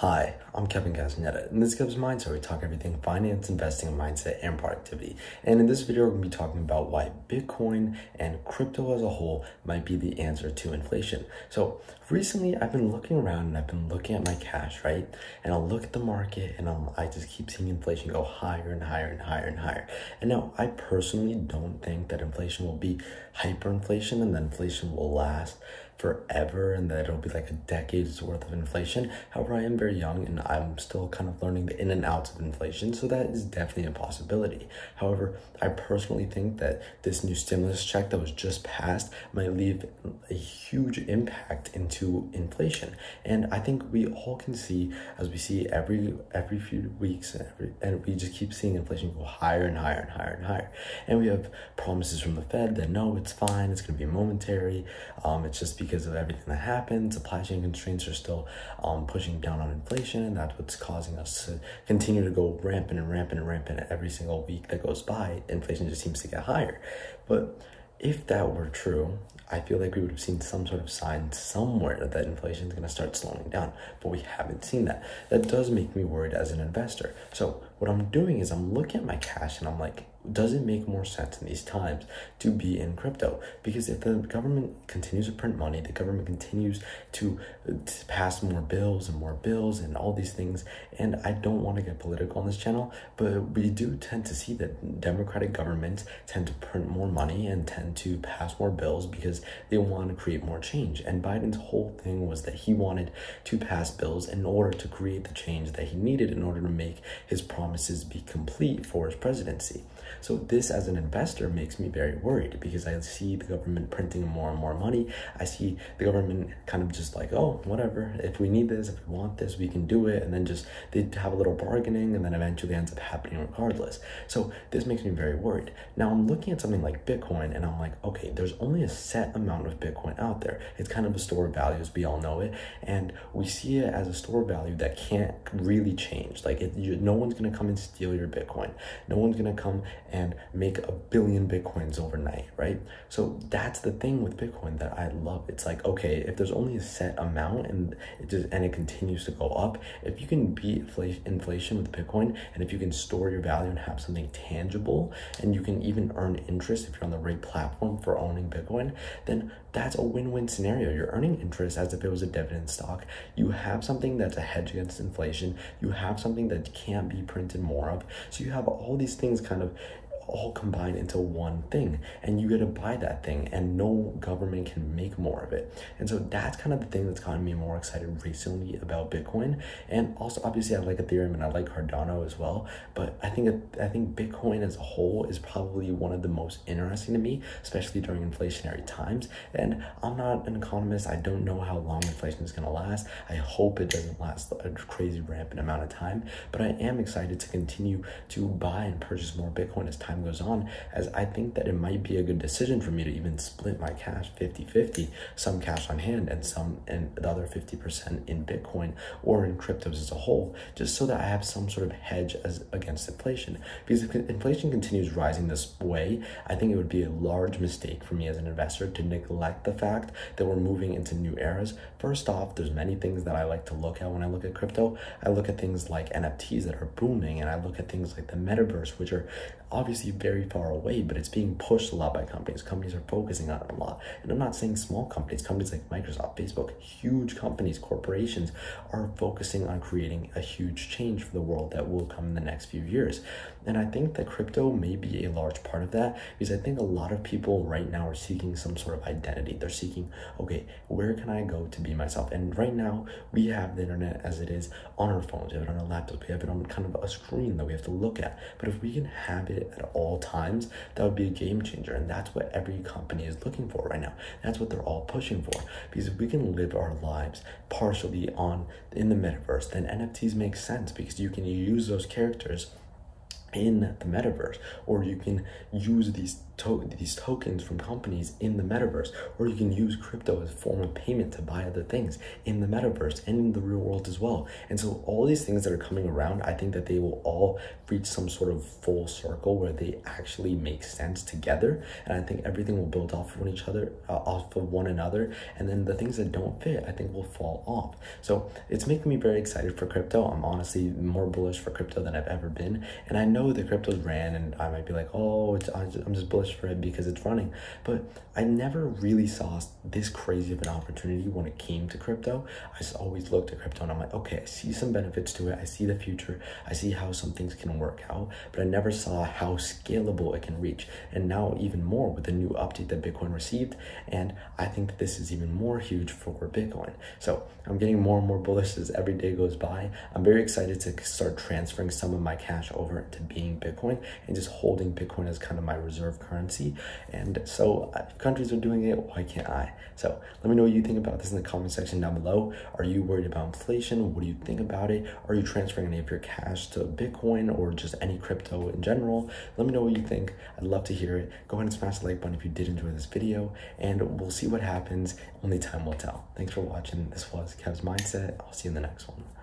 Hi, I'm Kevin Castaneda. In this Kev's Mindset, we talk everything finance, investing, mindset, and productivity. And in this video, we're going to be talking about why Bitcoin and crypto as a whole might be the answer to inflation. So recently, I've been looking around and I've been looking at my cash, right? And I'll look at the market and I just keep seeing inflation go higher and higher and higher and higher. And now, I personally don't think that inflation will be hyperinflation and that inflation will last forever and that it'll be like a decade's worth of inflation. However, I am very young and I'm still kind of learning the in and outs of inflation, so that is definitely a possibility. However, I personally think that this new stimulus check that was just passed might leave a huge impact into inflation. And I think we all can see, as we see every few weeks, and we just keep seeing inflation go higher and higher and higher and higher. And we have promises from the Fed that no, it's fine, it's going to be momentary. It's just because of everything that happened. Supply chain constraints are still pushing down on inflation, and that's what's causing us to continue to go rampant and rampant and rampant. Every single week that goes by, inflation just seems to get higher. But if that were true, I feel like we would have seen some sort of sign somewhere that inflation is going to start slowing down, but we haven't seen that. That does make me worried as an investor. So what I'm doing is I'm looking at my cash and I'm like, does it make more sense in these times to be in crypto? Because if the government continues to print money, the government continues to pass more bills and all these things, and I don't want to get political on this channel, but we do tend to see that democratic governments tend to print more money and tend to pass more bills because they want to create more change. And Biden's whole thing was that he wanted to pass bills in order to create the change that he needed in order to make his promises be complete for his presidency. So this, as an investor, makes me very worried because I see the government printing more and more money. I see the government kind of just like, oh, whatever, if we need this, if we want this, we can do it. And then just they have a little bargaining and then eventually ends up happening regardless. So this makes me very worried. Now I'm looking at something like Bitcoin and I'm like, okay, there's only a set amount of Bitcoin out there. It's kind of a store of value, as we all know it. And we see it as a store of value that can't really change. Like no one's going to come and steal your Bitcoin. No one's going to come and make 1 billion Bitcoins overnight, right? So that's the thing with Bitcoin that I love. It's like, okay, if there's only a set amount and it continues to go up, if you can beat inflation with Bitcoin, and if you can store your value and have something tangible, and you can even earn interest if you're on the right platform for owning Bitcoin, then that's a win-win scenario. You're earning interest as if it was a dividend stock. You have something that's a hedge against inflation. You have something that can't be printed more of. So you have all these things kind of all combined into one thing, and you get to buy that thing and no government can make more of it. And so that's kind of the thing that's gotten me more excited recently about Bitcoin. And also, obviously, I like Ethereum and I like Cardano as well, but I think Bitcoin as a whole is probably one of the most interesting to me, especially during inflationary times. And I'm not an economist. I don't know how long inflation is going to last. I hope it doesn't last a crazy rampant amount of time, but I am excited to continue to buy and purchase more Bitcoin as time goes on, as I think that it might be a good decision for me to even split my cash 50-50, some cash on hand and the other 50% in Bitcoin or in cryptos as a whole, just so that I have some sort of hedge against inflation. Because if inflation continues rising this way, I think it would be a large mistake for me as an investor to neglect the fact that we're moving into new eras. First off, there's many things that I like to look at when I look at crypto. I look at things like NFTs that are booming, and I look at things like the metaverse, which are obviously very far away, but it's being pushed a lot by companies. Companies are focusing on it a lot. And I'm not saying small companies like Microsoft, Facebook, huge companies, corporations are focusing on creating a huge change for the world that will come in the next few years. And I think that crypto may be a large part of that, because I think a lot of people right now are seeking some sort of identity. They're seeking, okay, where can I go to be myself? And right now we have the internet as it is on our phones, we have it on our laptops, we have it on kind of a screen that we have to look at. But if we can have it at all times, that would be a game changer. And that's what every company is looking for right now. That's what they're all pushing for. Because if we can live our lives partially in the metaverse, then NFTs make sense, because you can use those characters in the metaverse, or you can use these these tokens from companies in the metaverse, or you can use crypto as a form of payment to buy other things in the metaverse and in the real world as well. And so all these things that are coming around, I think that they will all reach some sort of full circle where they actually make sense together. And I think everything will build off of each other, off of one another. And then the things that don't fit, I think will fall off. So it's making me very excited for crypto. I'm honestly more bullish for crypto than I've ever been. And I know that crypto's ran, and I might be like, oh, I'm just bullish for it because it's running. But I never really saw this crazy of an opportunity when it came to crypto. I just always looked at crypto and I'm like, okay, I see some benefits to it. I see the future. I see how some things can work out, but I never saw how scalable it can reach. And now even more with the new update that Bitcoin received. And I think that this is even more huge for Bitcoin. So I'm getting more and more bullish as every day goes by. I'm very excited to start transferring some of my cash over to being Bitcoin and just holding Bitcoin as kind of my reserve currency. And so if countries are doing it, why can't I? So let me know what you think about this in the comment section down below. Are you worried about inflation? What do you think about it? Are you transferring any of your cash to Bitcoin or just any crypto in general? Let me know what you think. I'd love to hear it. Go ahead and smash the like button if you did enjoy this video, and we'll see what happens. Only time will tell. Thanks for watching. This was Kev's Mindset. I'll see you in the next one.